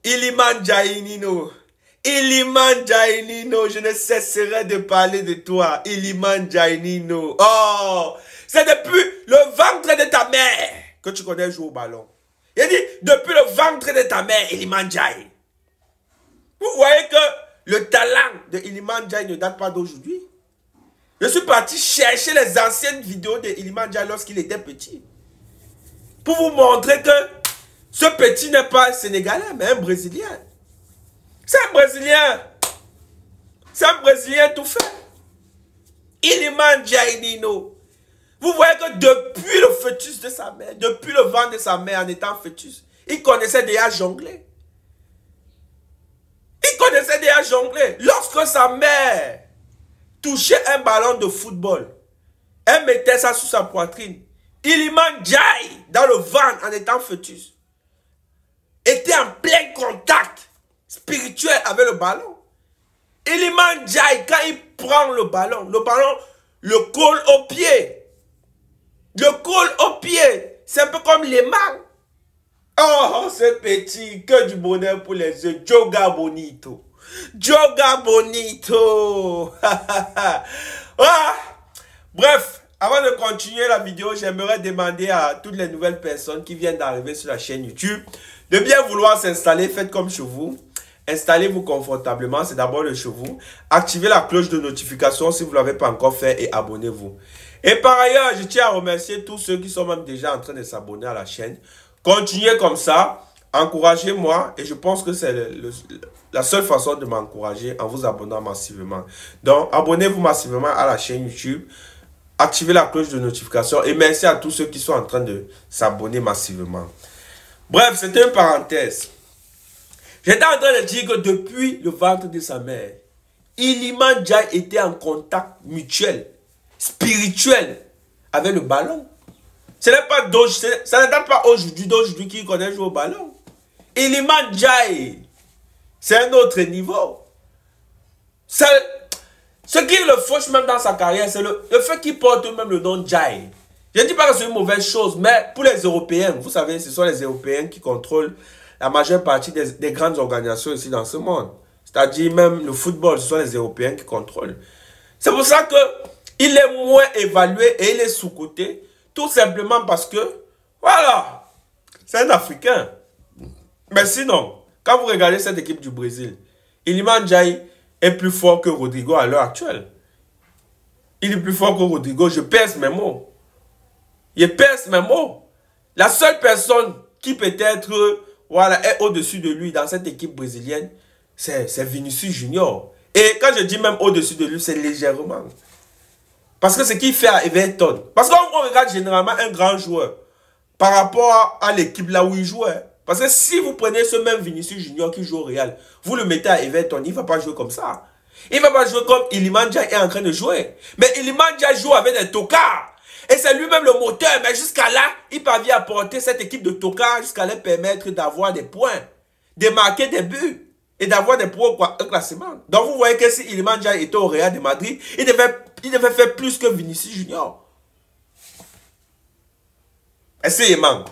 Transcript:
Iliman Jainino. Iliman Jainino, je ne cesserai de parler de toi. Iliman Jainino. Oh, c'est depuis le ventre de ta mère que tu connais jouer au ballon. Il dit, depuis le ventre de ta mère, Iliman Jai. Vous voyez que le talent de Iliman Jai ne date pas d'aujourd'hui. Je suis parti chercher les anciennes vidéos de Iliman Jai lorsqu'il était petit. Pour vous montrer que ce petit n'est pas un Sénégalais, mais un Brésilien. C'est un Brésilien. C'est un Brésilien tout fait. Iliman Jainino. Vous voyez que depuis le fœtus de sa mère, depuis le ventre de sa mère en étant fœtus, il connaissait déjà jongler. Il connaissait déjà jongler. Lorsque sa mère touchait un ballon de football, elle mettait ça sous sa poitrine. Iliman Jai, dans le ventre en étant fœtus, était en plein contact spirituel avec le ballon. Iliman Jai, quand il prend le ballon le colle au pied. Le colle au pied. C'est un peu comme les mains. Oh, ce petit, que du bonheur pour les yeux. Joga bonito. Joga bonito. Ah. Bref, avant de continuer la vidéo, j'aimerais demander à toutes les nouvelles personnes qui viennent d'arriver sur la chaîne YouTube de bien vouloir s'installer. Faites comme chez vous. Installez-vous confortablement, c'est d'abord le chez vous. Activez la cloche de notification si vous ne l'avez pas encore fait et abonnez-vous. Et par ailleurs, je tiens à remercier tous ceux qui sont même déjà en train de s'abonner à la chaîne. Continuez comme ça, encouragez-moi et je pense que c'est la seule façon de m'encourager en vous abonnant massivement. Donc, abonnez-vous massivement à la chaîne YouTube, activez la cloche de notification et merci à tous ceux qui sont en train de s'abonner massivement. Bref, c'était une parenthèse. J'étais en train de dire que depuis le ventre de sa mère, Iliman Jai était en contact mutuel, spirituel avec le ballon. Ce n'est pas d'aujourd'hui, ça ne date pas d'aujourd'hui qu'il connaît jouer au ballon. Iliman Jai, c'est un autre niveau. Ce qui le fauche même dans sa carrière, c'est le fait qu'il porte même le nom Jai. Je ne dis pas que c'est une mauvaise chose, mais pour les Européens, vous savez, ce sont les Européens qui contrôlent la majeure partie des grandes organisations ici dans ce monde. C'est-à-dire même le football, ce sont les Européens qui contrôlent. C'est pour ça qu'il est moins évalué et il est sous-coté. Tout simplement parce que, voilà, c'est un Africain. Mais sinon, quand vous regardez cette équipe du Brésil, Iliman Jai est plus fort que Rodrigo à l'heure actuelle. Il est plus fort que Rodrigo, je pèse mes mots. Je pèse mes mots. La seule personne qui peut-être... voilà, est au-dessus de lui dans cette équipe brésilienne, c'est Vinicius Junior. Et quand je dis même au-dessus de lui, c'est légèrement. Parce que ce qu'il fait à Everton. Parce qu'on regarde généralement un grand joueur par rapport à l'équipe là où il jouait. Parce que si vous prenez ce même Vinicius Junior qui joue au Real, vous le mettez à Everton, il ne va pas jouer comme ça. Il ne va pas jouer comme Iliman Jai est en train de jouer. Mais Iliman Jai joue avec des tocards. Et c'est lui-même le moteur. Mais jusqu'à là, il parvient à porter cette équipe de tocards jusqu'à leur permettre d'avoir des points, de marquer des buts et d'avoir des points au classement. Donc vous voyez que si Iliman Jai était au Real de Madrid, il devait faire plus que Vinicius Junior. Essayez, man.